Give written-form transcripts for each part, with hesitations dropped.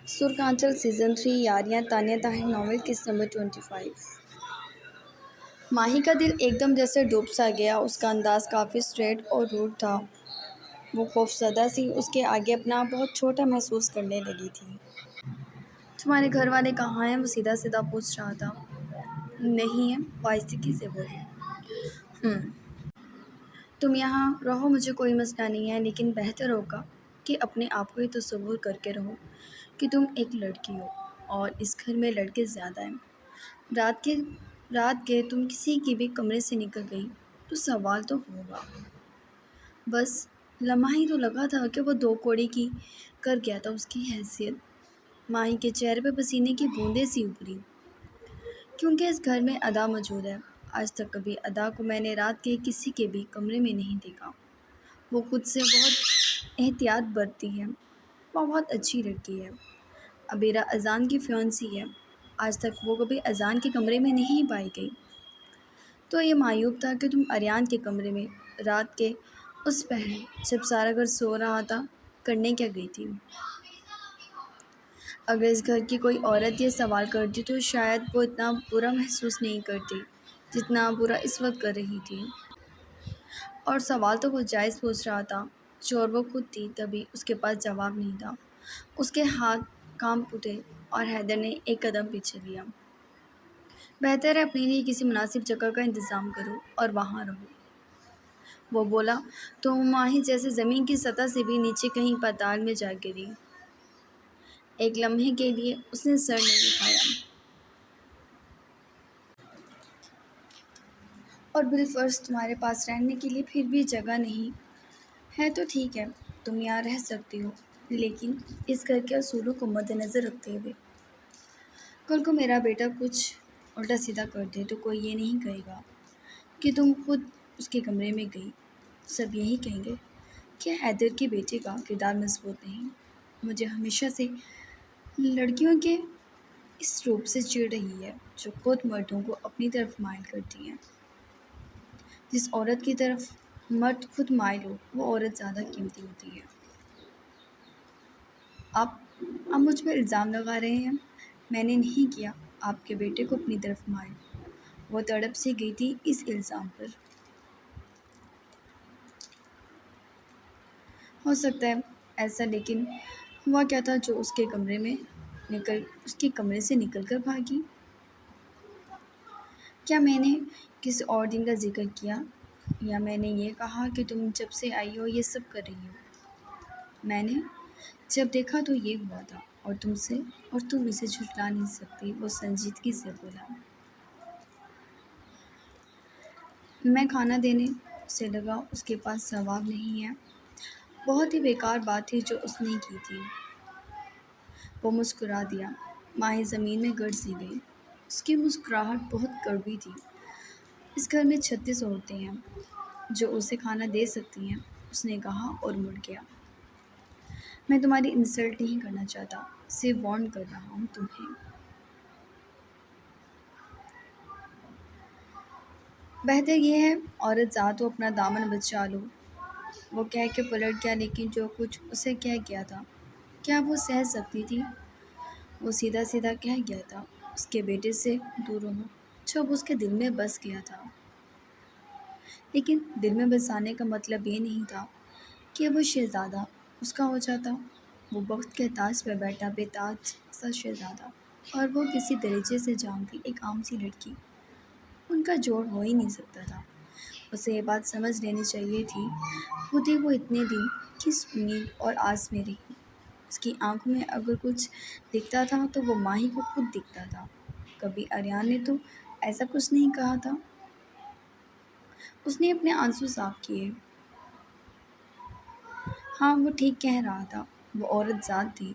سرکانچل season 3 یاریاں Tania Tahir novel قسط number 25۔ ماہی کا دل ایک دم جیسے ڈوب سا گیا۔ اس کا انداز کافی اسٹریٹ اور روڈ تھا۔ وہ خوفزدہ سی اس کے آگے اپنا آپ بہت چھوٹا محسوس کرنے لگی تھی۔ تمہارے گھر والے کہاں ہیں؟ وہ سیدھا سیدھا پوچھ رہا تھا۔ نہیں ہیں، وہ آہستگی سے بولی۔ تم یہاں رہو، مجھے کوئی مسئلہ نہیں ہے، لیکن بہتر ہوگا کہ اپنے آپ کو یہ تصور کر کے رہو کہ تم ایک لڑکی ہو اور اس گھر میں لڑکے زیادہ ہیں۔ رات کے تم کسی کے بھی کمرے سے نکل گئی تو سوال تو ہوگا۔ بس لمحہ ہی تو لگا تھا کہ وہ دو کوڑی کی کر گیا تھا اس کی حیثیت۔ ماہی کے چہرے پہ پسینے کی بوندیں سی ابھری۔ کیونکہ اس گھر میں ادا موجود ہے۔ آج تک کبھی ادا کو میں نے رات کے کسی کے بھی کمرے میں نہیں دیکھا۔ وہ خود سے بہت احتیاط برتتی ہے۔ وہ بہت اچھی لڑکی ہے۔ عبیرہ اذان کی فیونسی ہے۔ آج تک وہ کبھی اذان کے کمرے میں نہیں پائی گئی۔ تو یہ معیوب تھا کہ تم اریان کے کمرے میں رات کے اس پہر جب سارا گھر سو رہا تھا کرنے کیا گئی تھی؟ اگر اس گھر کی کوئی عورت یہ سوال کرتی تو شاید وہ اتنا برا محسوس نہیں کرتی جتنا برا اس وقت کر رہی تھی۔ اور سوال تو وہ جائز پوچھ رہا تھا۔ چور وہ خود تھی، تبھی اس کے پاس جواب نہیں تھا۔ اس کے ہاتھ کانپ اٹھے اور حیدر نے ایک قدم پیچھے لیا۔ بہتر ہے اپنے لیے کسی مناسب جگہ کا انتظام کرو اور وہاں رہو، وہ بولا تو ماہی جیسے زمین کی سطح سے بھی نیچے کہیں پاتال میں جا گری۔ ایک لمحے کے لیے اس نے سر نہیں اٹھایا۔ اور بالفرض تمہارے پاس رہنے کے لیے پھر بھی جگہ نہیں ہے تو ٹھیک ہے، تم یہاں رہ سکتی ہو، لیکن اس گھر کے اصولوں کو مد نظر رکھتے ہوئے۔ کل کو میرا بیٹا کچھ الٹا سیدھا کر دے تو کوئی یہ نہیں کہے گا کہ تم خود اس کے کمرے میں گئی۔ سب یہی کہیں گے کہ حیدر کے بیٹے کا کردار مضبوط نہیں۔ مجھے ہمیشہ سے لڑکیوں کے اس روپ سے چڑ رہی ہے جو خود مردوں کو اپنی طرف مائل کرتی ہیں۔ جس عورت کی طرف مرد خود مائل ہو وہ عورت زیادہ قیمتی ہوتی ہے۔ آپ مجھ پر الزام لگا رہے ہیں؟ میں نے نہیں کیا آپ کے بیٹے کو اپنی طرف مائل۔ وہ تڑپ سی گئی تھی اس الزام پر۔ ہو سکتا ہے ایسا، لیکن ہوا کیا تھا جو اس کے کمرے سے نکل کر بھاگی؟ کیا میں نے کسی اور دن کا ذکر کیا یا میں نے یہ کہا کہ تم جب سے آئی ہو یہ سب کر رہی ہو؟ میں نے جب دیکھا تو یہ ہوا تھا اور تم اسے جھٹلا نہیں سکتی، وہ سنجیدگی سے بولا۔ میں کھانا دینے اسے لگا اس کے پاس جواب نہیں ہے۔ بہت ہی بیکار بات تھی جو اس نے کی تھی۔ وہ مسکرا دیا۔ ماہی زمین میں گڑ سی گئی۔ اس کی مسکراہٹ بہت کڑوی تھی۔ اس گھر میں 36 عورتیں ہیں جو اسے کھانا دے سکتی ہیں، اس نے کہا اور مڑ گیا۔ میں تمہاری انسلٹ نہیں کرنا چاہتا، صرف وارن کر رہا ہوں تمہیں۔ بہتر یہ ہے عورت ذات ہو اپنا دامن بچا لو، وہ کہہ کے پلٹ گیا، لیکن جو کچھ اسے کہہ گیا تھا کیا وہ سہ سکتی تھی؟ وہ سیدھا سیدھا کہہ گیا تھا اس کے بیٹے سے دور رہو، جو اب اس کے دل میں بس گیا تھا۔ لیکن دل میں بسانے کا مطلب یہ نہیں تھا کہ وہ شہزادہ اس کا ہو جاتا۔ وہ بخت کے تاج پہ بیٹھا بے تاج سا شہزادہ اور وہ کسی درجے سے جانتی ایک عام سی لڑکی، ان کا جوڑ ہو ہی نہیں سکتا تھا۔ اسے یہ بات سمجھ لینی چاہیے تھی۔ خود ہی وہ اتنے دن کس امید اور آس میں رہی۔ اس کی آنکھوں میں اگر کچھ دکھتا تھا تو وہ ماہی کو خود دکھتا تھا۔ کبھی اریان نے تو ایسا کچھ نہیں کہا تھا۔ اس نے اپنے آنسو صاف کیے۔ ہاں وہ ٹھیک کہہ رہا تھا، وہ عورت ذات تھی۔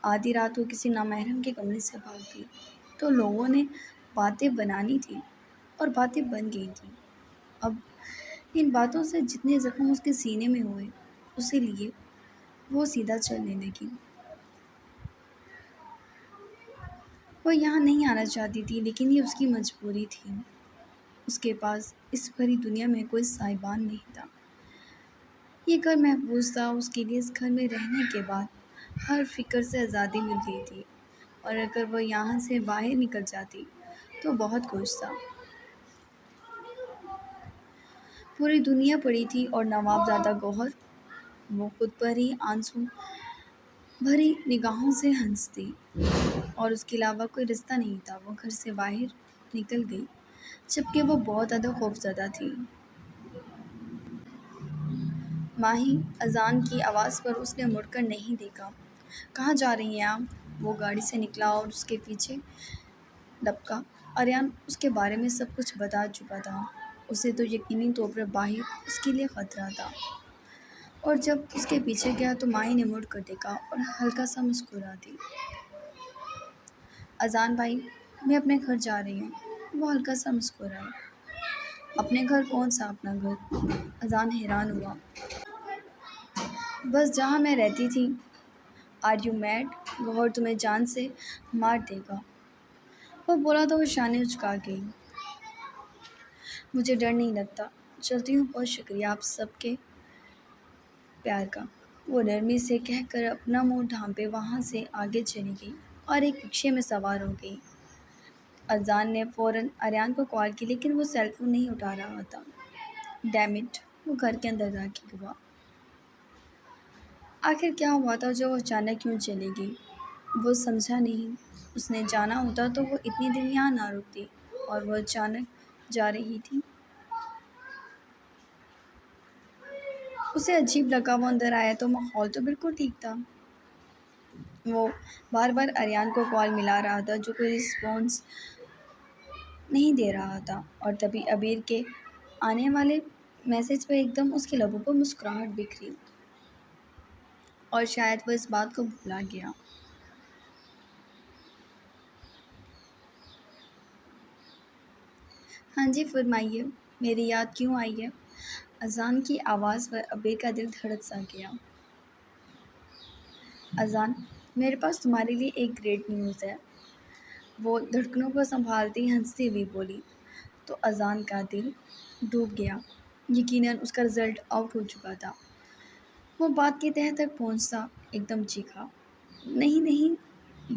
آدھی رات وہ کسی نامحرم کے کمرے سے بھاگ گئی تو لوگوں نے باتیں بنانی تھی اور باتیں بن گئی تھیں۔ اب ان باتوں سے جتنے زخم اس کے سینے میں ہوئے اسے لیے وہ سیدھا چلنے لگی۔ وہ یہاں نہیں آنا چاہتی تھی، لیکن یہ اس کی مجبوری تھی۔ اس کے پاس اس بھری دنیا میں کوئی سائبان نہیں تھا۔ یہ گھر محفوظ تھا اس کے لیے۔ اس گھر میں رہنے کے بعد ہر فکر سے آزادی مل گئی تھی، اور اگر وہ یہاں سے باہر نکل جاتی تو بہت خوش تھا۔ پوری دنیا پڑی تھی اور نواب زادہ گوہر، وہ خود پر ہی آنسو بھری نگاہوں سے ہنستی، اور اس کے علاوہ کوئی رستہ نہیں تھا۔ وہ گھر سے باہر نکل گئی جبکہ وہ بہت زیادہ خوفزدہ تھی۔ ماہی اذان کی آواز پر اس نے مڑ کر نہیں دیکھا۔ کہاں جا رہی ہیں آپ؟ وہ گاڑی سے نکلا اور اس کے پیچھے لپکا۔ آریان اس کے بارے میں سب کچھ بتا چکا تھا۔ اسے تو یقینی طور پر باہر اس کے لیے خطرہ تھا، اور جب اس کے پیچھے گیا تو ماہی نے مڑ کر دیکھا اور ہلکا سا مسکرا دی۔ اذان بھائی، میں اپنے گھر جا رہی ہوں۔ وہ ہلکا سا مسکرائی۔ اپنے گھر؟ کون سا اپنا گھر؟ اذان حیران ہوا۔ بس جہاں میں رہتی تھی۔ Are you made? گوہر تمہیں جان سے مار دے گا۔ وہ بولا تو وہ شانے اچکا گئی۔ مجھے ڈر نہیں لگتا، چلتی ہوں، بہت شکریہ آپ سب کے پیار کا، وہ نرمی سے کہہ کر اپنا منہ ڈھانپے وہاں سے آگے چلی گئی اور ایک رکشے میں سوار ہو گئی۔ اذان نے فوراً آریان کو کال کی لیکن وہ سیل فون نہیں اٹھا رہا تھا۔ ڈیم اٹ، وہ گھر کے اندر داخل ہوا۔ آخر کیا ہوا تھا جو وہ اچانک کیوں چلے گئی؟ وہ سمجھا نہیں۔ اس نے جانا ہوتا تو وہ اتنی دیر یہاں نہ رکتی، اور وہ اچانک جا رہی تھی۔ اسے عجیب لگا۔ وہ اندر آیا تو ماحول تو بالکل ٹھیک تھا۔ وہ بار بار آریان کو کال ملا رہا تھا جو کوئی رسپانس نہیں دے رہا تھا، اور تبھی عبیر کے آنے والے میسج پر ایک دم اس کے لبوں پر مسکراہٹ بکھری، اور شاید وہ اس بات کو بھلا گیا۔ ہاں جی فرمائیے، میری یاد کیوں آئی ہے؟ اذان کی آواز پر عبیر کا دل دھڑک سا گیا۔ اذان، میرے پاس تمہارے لیے ایک گریٹ نیوز ہے، وہ دھڑکنوں کو سنبھالتی ہنستی ہوئی بولی۔ تو اذان کا دل ڈوب گیا۔ یقیناً اس کا رزلٹ آؤٹ ہو چکا تھا۔ وہ بات کی تہہ تک پہنچا ایک دم چیخا۔ نہیں نہیں،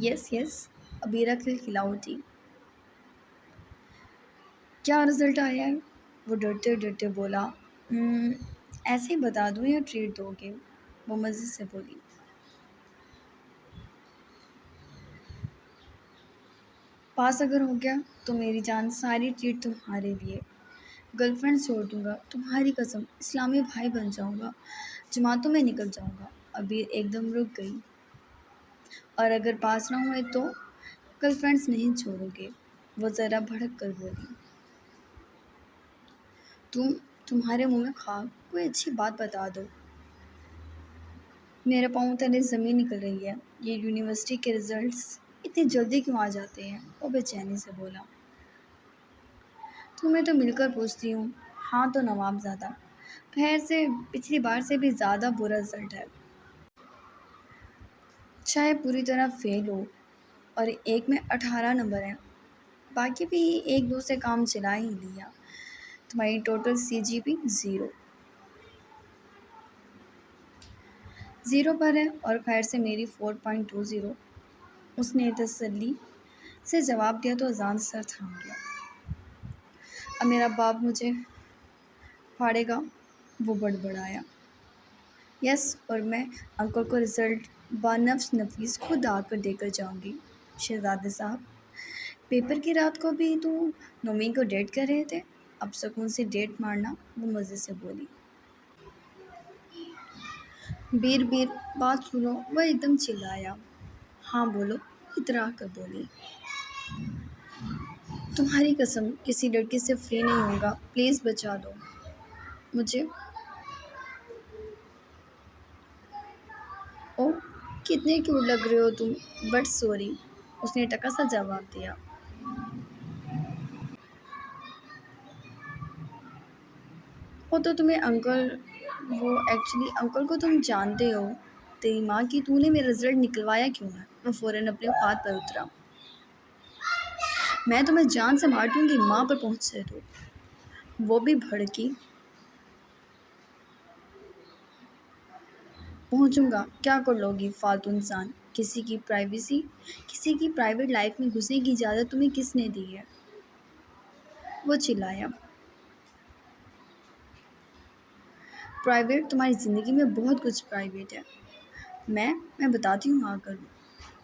یس یس، عبیرہ کھلکھلا اٹھی۔ کیا رزلٹ آیا ہے؟ وہ ڈرتے ڈرتے بولا۔ ایسے ہی بتا دوں یا ٹریٹ دو گے؟ وہ مزے سے بولی۔ پاس اگر ہو گیا تو میری جان ساری ٹریٹ تمہارے لیے۔ گرل فرینڈ چھوڑ دوں گا، تمہاری قسم، اسلامی بھائی بن جاؤں گا، جماعتوں میں نکل جاؤں گا۔ عبیر ایک دم رک گئی۔ اور اگر پاس نہ ہوئے تو؟ گرل فرینڈس نہیں چھوڑو گے؟ وہ ذرا بھڑک کر بولی۔ تمہارے منہ میں خاک، کوئی اچھی بات بتا دو۔ میرے پاؤں تلے زمین نکل رہی ہے۔ یہ یونیورسٹی کے رزلٹس اتنی جلدی کیوں آ جاتے ہیں؟ وہ بے چینی سے بولا۔ تمہیں تو مل کر پوچھتی ہوں۔ ہاں تو نواب زادہ، خیر سے پچھلی بار سے بھی زیادہ برا رزلٹ ہے۔ چاہے پوری طرح فیل ہو، اور ایک میں 18 نمبر ہیں، باقی بھی ایک دو سے کام چلا ہی لیا۔ تمہاری ٹوٹل سی جی پی 0 پر ہے، اور خیر سے میری 4.20۔ اس نے تسلی سے جواب دیا تو اذان سر تھام گیا۔ اب میرا باپ مجھے پھاڑے گا، وہ بڑبڑایا۔ یس، اور میں انکل کو رزلٹ بنفس نفیس خود آ کر دے کر جاؤں گی۔ شہزادے صاحب، پیپر کی رات کو بھی تو نومی کو ڈیٹ کر رہے تھے، اب سکون سے ڈیٹ مارنا، وہ مزے سے بولی۔ بیر بیر، بات سنو، وہ ایک دم چلایا۔ ہاں بولو، اترا کر بولی۔ تمہاری قسم کسی لڑکی سے فری نہیں ہوں گا، پلیز بچا دو مجھے۔ اوہ، کتنے کیوٹ لگ رہے ہو تم، بٹ سوری، اس نے ٹکا سا جواب دیا۔ وہ تو تمہیں انکل، وہ ایکچولی انکل کو تم جانتے ہو، تیری ماں کی تو نے میرا رزلٹ نکلوایا کیوں ہے؟ وہ فوراً اپنے اوقات پر اترا۔ میں تمہیں جان سے مار دوں گی ماں پر پہنچے تو۔ وہ بھی بھڑکی۔ پہنچوں گا، کیا کر لو گی فالتو انسان؟ کسی کی پرائیویٹ لائف میں گھسنے کی اجازت تمہیں کس نے دی ہے؟ وہ چلایا۔ پرائیویٹ؟ تمہاری زندگی میں بہت کچھ پرائیویٹ ہے۔ میں بتاتی ہوں آ کر۔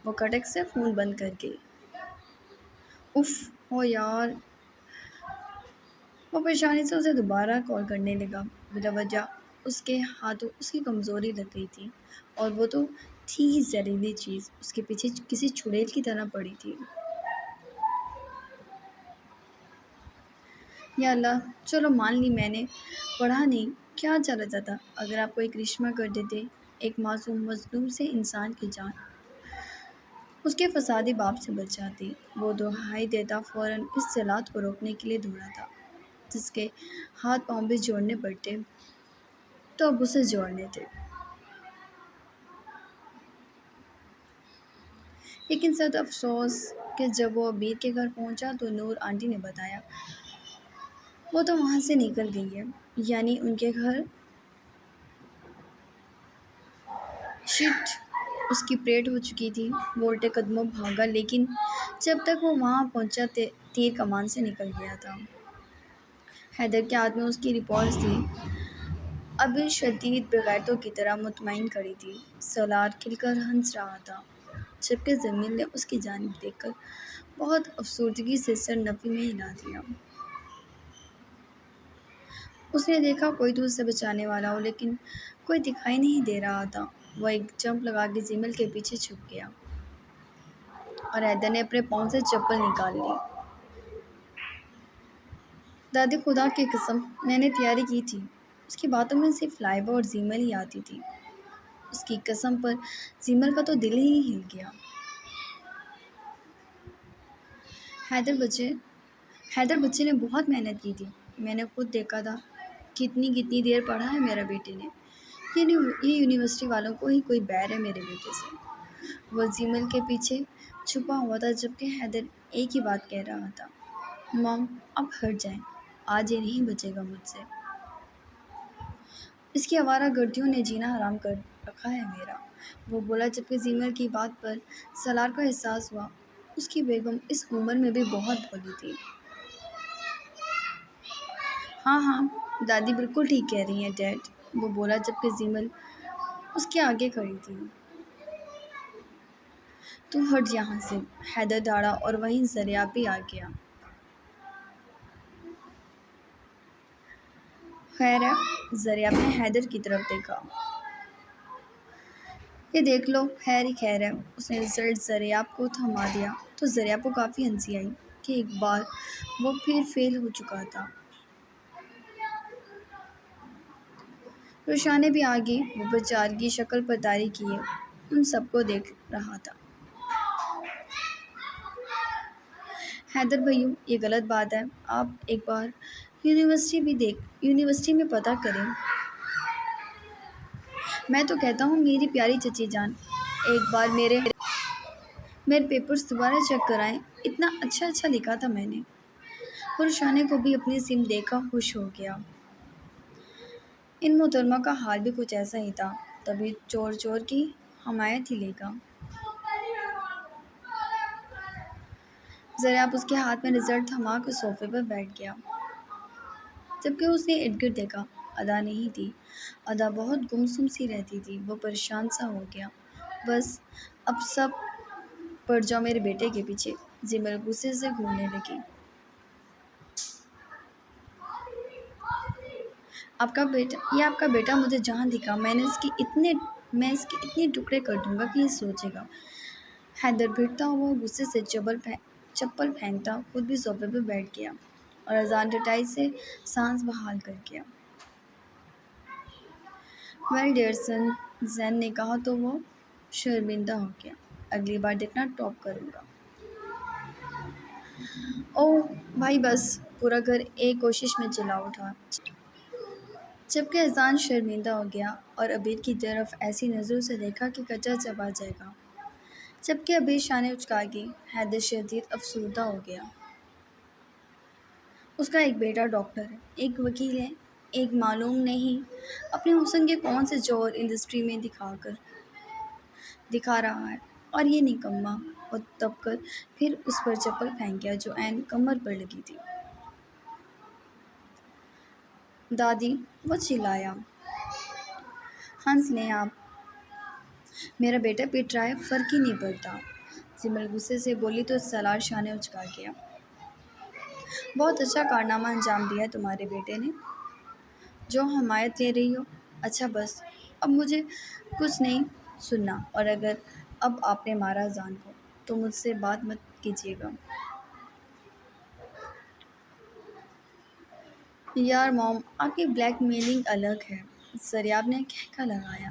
وہ کٹک سے فون بند کر گئی۔ اف، ہو یار۔ وہ پریشانی سے اسے دوبارہ کال کرنے لگا۔ بلا وجہ اس کے ہاتھوں اس کی کمزوری لگ گئی تھی، اور وہ تو تھی ہی زہریلی چیز، اس کے پیچھے کسی چڑیل کی طرح پڑی تھی۔ یا اللہ، چلو مان لی میں نے پڑھا نہیں، کیا چلا جاتا اگر آپ کو ایک کرشمہ کر دیتے، ایک معصوم مظلوم سے انسان کی جان اس کے فسادی باپ سے بچ جاتی۔ وہ دہائی دیتا فوراً اس ذلات کو روکنے کے لیے دوڑا تھا، جس کے ہاتھ پاؤں بھی جوڑنے پڑتے تو اب اسے جوڑنے تھے۔ لیکن سخت افسوس کہ جب وہ عبیر کے گھر پہنچا تو نور آنٹی نے بتایا وہ تو وہاں سے نکل گئی ہے، یعنی ان کے گھر۔ شٹ، اس کی پریڈ ہو چکی تھی۔ وہ الٹے قدموں بھاگا، لیکن جب تک وہ وہاں پہنچا تیر کمان سے نکل گیا تھا۔ حیدر کے ہاتھ میں اس کی رپورٹس تھی۔ عبیر شدید بغیرتوں کی طرح مطمئن کھڑی تھی۔ سالار کھل کر ہنس رہا تھا، جبکہ جمیل نے اس کی جانب دیکھ کر بہت افسردگی سے سر نفی میں ہلا دیا۔ اس نے دیکھا کوئی تو اسے بچانے والا ہو، لیکن کوئی دکھائی نہیں دے رہا تھا۔ وہ ایک جمپ لگا کے جمیل کے پیچھے چھپ گیا، اور حیدر نے اپنے پاؤں سے چپل نکال لی۔ دادی خدا کی قسم، میں نے تیاری کی تھی۔ اس کی باتوں میں صرف لائبہ اور جمیل ہی آتی تھی۔ اس کی قسم پر جمیل کا تو دل ہی ہل گیا۔ حیدر بچے نے بہت محنت کی تھی، میں نے خود دیکھا تھا کتنی دیر پڑھا ہے میرا بیٹے نے۔ یہ یونیورسٹی والوں کو ہی کوئی بیر ہے میرے بیٹے سے۔ وہ جمیل کے پیچھے چھپا ہوا تھا، جبکہ حیدر ایک ہی بات کہہ رہا تھا، مام اب ہٹ جائیں، آج یہ نہیں بچے گا مجھ سے۔ اس کی آوارہ گردیوں نے جینا حرام کر رکھا ہے میرا، وہ بولا، جبکہ جمیل کی بات پر سالار کو احساس ہوا اس کی بیگم اس عمر میں بھی بہت بھولی تھی۔ ہاں، دادی بالکل ٹھیک کہہ رہی ہیں ڈیڈ، وہ بولا، جبکہ جمیل اس کے آگے کھڑی تھی۔ تو ہٹ یہاں سے، حیدر دھاڑا، اور وہیں زریاب بھی آ گیا۔ خیر ہے؟ زریاب نے حیدر کی طرف دیکھا۔ یہ دیکھ لو، خیر ہی خیر ہے۔ اس نے رزلٹ زریاب کو تھما دیا تو زریاب کو کافی ہنسی آئی کہ ایک بار وہ پھر فیل ہو چکا تھا۔ روشانے بھی آ گئی، وہ بیچارگی شکل پر طاری کیے ان سب کو دیکھ رہا تھا۔ حیدر بھائیو، یہ غلط بات ہے، آپ ایک بار یونیورسٹی میں پتہ کریں۔ میں تو کہتا ہوں میری پیاری چچی جان، ایک بار میرے پیپرز دوبارہ چیک کرائیں، اتنا اچھا لکھا تھا میں نے۔ روشانے کو بھی اپنی سم دیکھا خوش ہو گیا۔ ان محترمہ کا حال بھی کچھ ایسا ہی تھا، تبھی چور کی حمایت ہی لے گا۔ زریاب اس کے ہاتھ میں رزلٹ تھما کر صوفے پر بیٹھ گیا، جبکہ اس نے ارد گرد دیکھا۔ ادا نہیں تھی، ادا بہت گمسم سی رہتی تھی۔ وہ پریشان سا ہو گیا۔ بس اب سب پڑ جاؤ میرے بیٹے کے پیچھے، جمیل غصے سے گھورنے لگی۔ یہ آپ کا بیٹا مجھے جہاں دکھا میں اس کے اتنے ٹکڑے کر دوں گا کہ یہ سوچے گا۔ حیدر بھیڑتا ہوا غصے سے چپل پھینکتا خود بھی صوفے پر بیٹھ گیا، اور اذان ٹٹائی سے سانس بحال کر گیا۔ ویل ڈیئر سن، زین نے کہا تو وہ شرمندہ ہو گیا۔ اگلی بار دیکھنا ٹاپ کروں گا۔ اوہ بھائی بس، پورا گھر ایک کوشش میں چلا اٹھا، جبکہ اذان شرمندہ ہو گیا اور عبیر کی طرف ایسی نظروں سے دیکھا کہ کچا چبا جائے گا۔ جبکہ عبیر شانے اچکا گئی، حیدر شدید افسردہ ہو گیا۔ اس کا ایک بیٹا ڈاکٹر ہے، ایک وکیل ہے، ایک معلوم نہیں اپنے حسن کے کون سے جوہر انڈسٹری میں دکھا رہا ہے، اور یہ نکما اور دب کر پھر اس پر چپل پھینک گیا جو عین کمر پر لگی تھی۔ دادی، وہ چلایا، ہنس لیں آپ، میرا بیٹا پیٹ رہا ہے، فرق ہی نہیں پڑتا۔ سمر غصے سے بولی تو سالار شاہ نے اچکا گیا۔ بہت اچھا کارنامہ انجام دیا ہے تمہارے بیٹے نے، جو حمایت لے رہی ہو۔ اچھا بس، اب مجھے کچھ نہیں سننا، اور اگر اب آپ نے مارا اذان کو تو مجھ سے بات مت کیجیے گا۔ یار موم، آپ کی بلیک میلنگ الگ ہے، سریاب نے کہکا لگایا،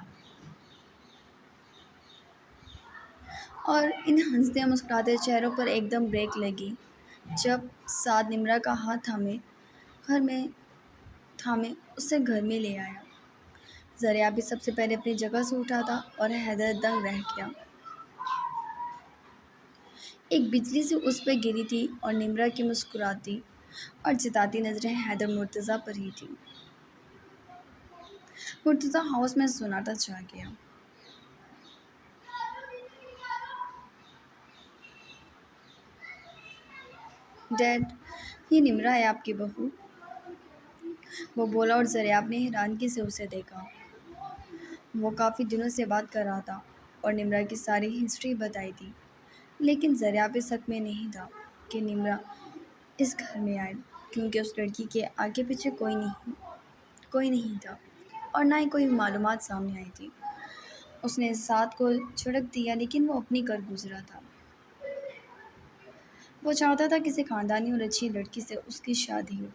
اور ان ہنستے مسکراتے چہروں پر ایک دم بریک لگی جب سعد نمرا کا ہاتھ تھامے اسے گھر میں لے آیا۔ زریاب بھی سب سے پہلے اپنی جگہ سے اٹھا تھا اور حیدر دنگ رہ گیا۔ ایک بجلی سے اس پہ گری تھی اور نمرا کی مسکراتی اور جتاتی نظریں حیدر مرتضیٰ پر ہی تھیں۔ مرتضیٰ ہاؤس میں سناٹا چھا گیا۔ ڈیڈ، یہ نمرا ہے آپ کی بہو، وہ بولا، اور زریاب نے حیرانگی سے اسے دیکھا۔ وہ کافی دنوں سے بات کر رہا تھا اور نمرا کی ساری ہسٹری بتائی تھی، لیکن زریاب اس حق میں نہیں تھا کہ نمرا اس گھر میں آئے، کیونکہ اس لڑکی کے آگے پیچھے کوئی نہیں تھا اور نہ ہی کوئی معلومات سامنے آئی تھی۔ اس نے سعد کو جھڑک دیا، لیکن وہ اپنی کر گزرا تھا۔ وہ چاہتا تھا کسی خاندانی اور اچھی لڑکی سے اس کی شادی ہو۔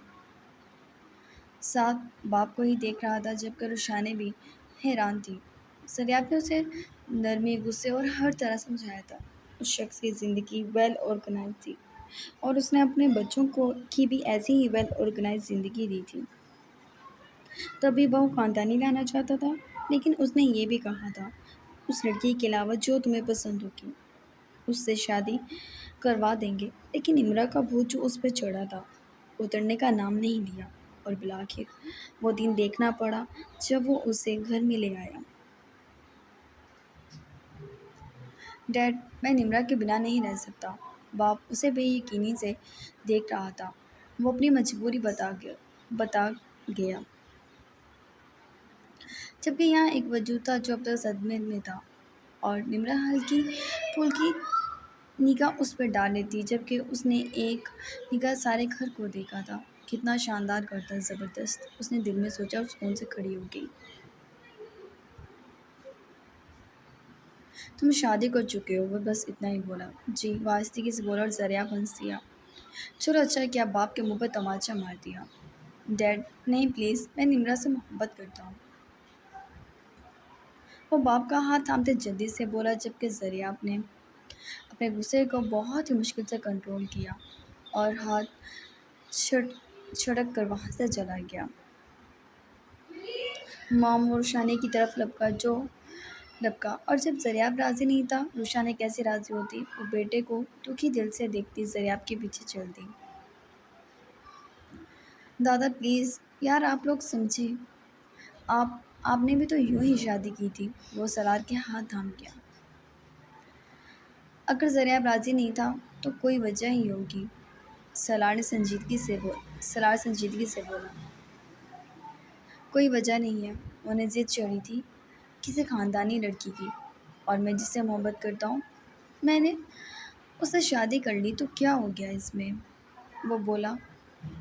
سعد باپ کو ہی دیکھ رہا تھا، جبکہ رخسانے بھی حیران تھی۔ زریاب نے اسے نرمی، غصے اور ہر طرح سمجھایا تھا۔ اس شخص کی زندگی ویل آرگنائز تھی، اور اس نے اپنے بچوں کی بھی ایسی ہی ویل آرگنائز زندگی دی تھی۔ تبھی بہو خاندانی لانا چاہتا تھا، لیکن اس نے یہ بھی کہا تھا، اس لڑکی کے علاوہ جو تمہیں پسند ہوگی اس سے شادی کروا دیں گے۔ لیکن نمرا کا بھوت جو اس پر چڑھا تھا اترنے کا نام نہیں لیا، اور بالآخر وہ دن دیکھنا پڑا جب وہ اسے گھر میں لے آیا۔ ڈیڈ، میں نمرا کے بنا نہیں رہ سکتا۔ باپ اسے بے یقینی سے دیکھ رہا تھا۔ وہ اپنی مجبوری بتا گیا، جبکہ یہاں ایک وجود تھا جو اب تک صدمے میں تھا، اور نمرا ہلکی پھلکی نگاہ اس پر ڈال لیتی، جبکہ اس نے ایک نگاہ سارے گھر کو دیکھا تھا۔ کتنا شاندار گھر تھا، زبردست، اس نے دل میں سوچا اور سکون سے کھڑی ہو گئی۔ تم شادی کر چکے ہو، وہ بس اتنا ہی بولا۔ جی، وہ آہستگی سے بولا، اور زریاب ہنس دیا۔ چلو اچھا کیا باپ کے منہ پر تماچا مار دیا۔ ڈیڈ، نہیں پلیز، میں نمرا سے محبت کرتا ہوں۔ وہ باپ کا ہاتھ تھامتے جلدی سے بولا، جبکہ زریاب نے اپنے غصے کو بہت ہی مشکل سے کنٹرول کیا اور ہاتھ چھڑک کر وہاں سے چلا گیا۔ مام، وہ رخسانے کی طرف لپکا، اور جب زریاب راضی نہیں تھا، رخسانے کیسے راضی ہوتی؟ وہ بیٹے کو دکھی دل سے دیکھتی زریاب کے پیچھے چل دی۔ دادا پلیز، یار آپ لوگ سمجھیں، آپ نے بھی تو یوں ہی شادی کی تھی۔ وہ سالار کے ہاتھ تھام گیا۔ اگر زریاب راضی نہیں تھا تو کوئی وجہ ہی ہوگی، سالار سنجیدگی سے بولا۔ کوئی وجہ نہیں ہے، انہیں ضد چڑھی تھی کسی خاندانی لڑکی کی، اور میں جس سے محبت کرتا ہوں، میں نے اس سے شادی کر لی، تو کیا ہو گیا اس میں؟ وہ بولا۔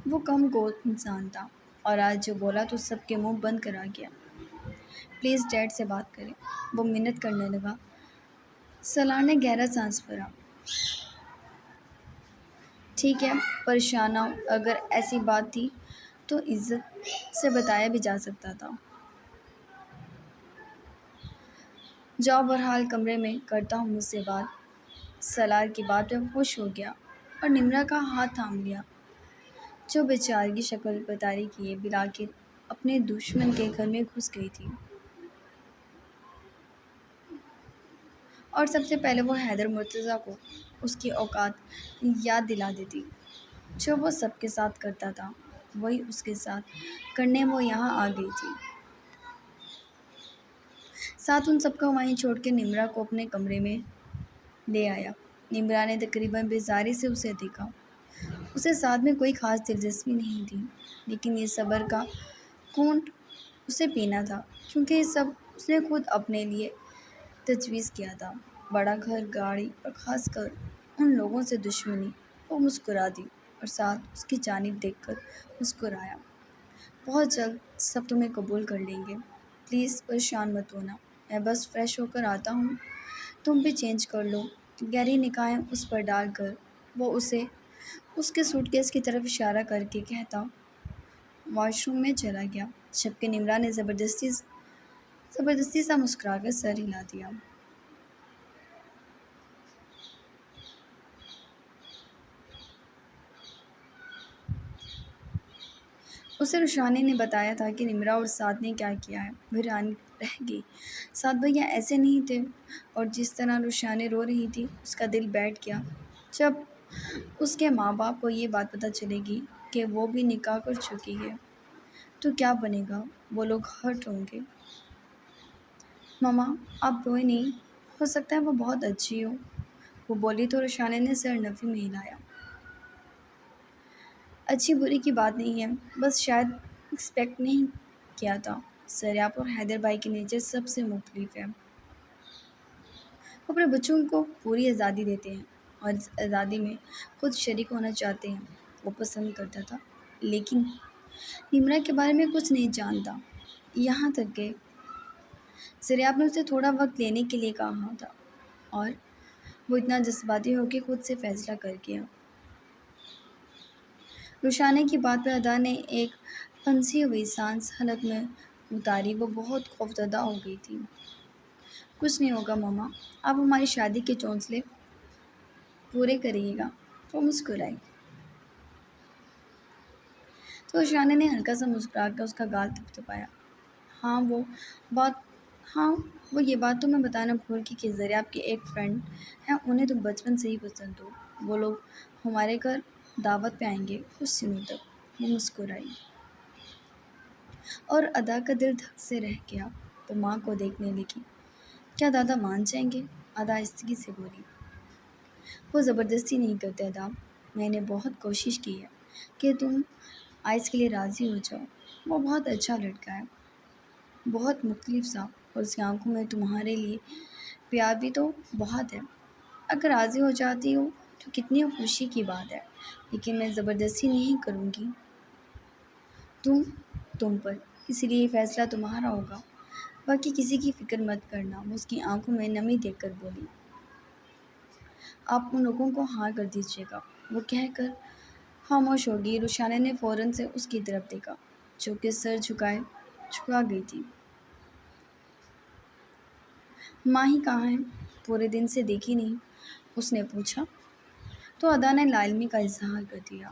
وہ کم گو انسان تھا، اور آج جو بولا تو سب کے منہ بند کرا گیا۔ پلیز ڈیڈ سے بات کریں، وہ منت کرنے لگا۔ سالار نے گہرا سانس بھرا۔ ٹھیک ہے، پریشان نہ ہو، اگر ایسی بات تھی تو عزت سے بتایا بھی جا سکتا تھا۔ جاؤ بہرحال کمرے میں، کرتا ہوں مجھ سے بات۔ سالار کی بات پہ خوش ہو گیا اور نمرا کا ہاتھ تھام لیا، جو بیچارگی شکل پتاری کیے بالآخر اپنے دشمن کے گھر میں گھس گئی تھی۔ اور سب سے پہلے وہ حیدر مرتضیٰ کو اس کی اوقات یاد دلا دیتی، جو وہ سب کے ساتھ کرتا تھا۔ وہی اس کے ساتھ کرنے وہ یہاں آ گئی تھی۔ ساتھ ان سب کو وہیں چھوڑ کے نمرا کو اپنے کمرے میں لے آیا۔ نمرا نے تقریباً بیزاری سے اسے دیکھا۔ اسے ساتھ میں کوئی خاص دلچسپی نہیں تھی، لیکن یہ صبر کا گھونٹ اسے پینا تھا، کیونکہ یہ سب اس نے خود اپنے لیے تجویز کیا تھا۔ بڑا گھر، گاڑی اور خاص کر ان لوگوں سے دشمنی۔ وہ مسکرا دی اور ساتھ اس کی جانب دیکھ کر مسکرایا۔ بہت جلد سب تمہیں قبول کر لیں گے۔ پلیز پریشان مت ہونا، میں بس فریش ہو کر آتا ہوں، تم بھی چینج کر لو۔ گہری نگاہیں اس پر ڈال کر وہ اس کے سوٹ کیس کی طرف اشارہ کر کے کہتا واش روم میں چلا گیا، جبکہ نمرا نے زبردستی سا مسکرا کر سر ہلا دیا۔ اسے روشانی نے بتایا تھا کہ نمرا اور سعد نے کیا کیا ہے۔ وہ حیران رہ گئی۔ سعد بھیا ایسے نہیں تھے، اور جس طرح روشانی رو رہی تھی اس کا دل بیٹھ گیا۔ جب اس کے ماں باپ کو یہ بات پتہ چلے گی کہ وہ بھی نکاح کر چکی ہے تو کیا بنے گا، وہ لوگ ہرٹ ہوں گے۔ ماما آپ روئے نہیں، ہو سکتا ہے وہ بہت اچھی ہو، وہ بولی تو روشانی نے سر نفی میں ہلایا۔ اچھی بری کی بات نہیں ہے، بس شاید ایکسپیکٹ نہیں کیا تھا۔ سریاب اور حیدر بھائی کی نیچر سب سے مختلف ہے۔ وہ اپنے بچوں کو پوری آزادی دیتے ہیں اور اس آزادی میں خود شریک ہونا چاہتے ہیں۔ وہ پسند کرتا تھا، لیکن نمرا کے بارے میں کچھ نہیں جانتا، یہاں تک کہ سریاب نے اسے تھوڑا وقت لینے کے لیے کہا تھا، اور وہ اتنا جذباتی ہو کے خود سے فیصلہ کر گیا۔ روشانی کی بات پر ادا نے ایک پھنسی ہوئی سانس حلق میں اتاری۔ وہ بہت خوفزدہ ہو گئی تھی۔ کچھ نہیں ہوگا ماما، آپ ہماری شادی کے چونسلے پورے کریے گا، وہ مسکرائی۔ تو روشانی نے ہلکا سا مسکرا کر اس کا گال تھپتھپایا۔ ہاں وہ یہ بات تمہیں بتانا بھول گئی کہ زریاب کے ایک فرینڈ ہیں، انہیں تم بچپن سے ہی پسند ہو۔ وہ لوگ ہمارے گھر دعوت پہ آئیں گے کچھ دنوں تک۔ وہ مسکرائی اور ادا کا دل دھک سے رہ گیا۔ وہ ماں کو دیکھنے لگی۔ کیا دادا مان جائیں گے؟ ادا آہستگی سے بولی۔ وہ زبردستی نہیں کرتے ادا، میں نے بہت کوشش کی ہے کہ تم آئس کے لیے راضی ہو جاؤ۔ وہ بہت اچھا لڑکا ہے، بہت مختلف سا، اور اس کی آنکھوں میں تمہارے لیے پیار بھی تو بہت ہے۔ اگر راضی ہو جاتی ہو تو کتنی خوشی کی بات ہے، لیکن میں زبردستی نہیں کروں گی تم پر، اس لیے یہ فیصلہ تمہارا ہوگا۔ باقی کسی کی فکر مت کرنا۔ وہ اس کی آنکھوں میں نمی دیکھ کر بولی۔ آپ ان لوگوں کو ہاں کر دیجیے گا۔ وہ کہہ کر خاموش ہو گئی۔ روشانی نے فوراً سے اس کی طرف دیکھا، جو کہ سر جھکا گئی تھی۔ ماہی کہاں ہے؟ پورے دن سے دیکھی نہیں، اس نے پوچھا۔ تو ادا نے لا علمی کا اظہار کر دیا۔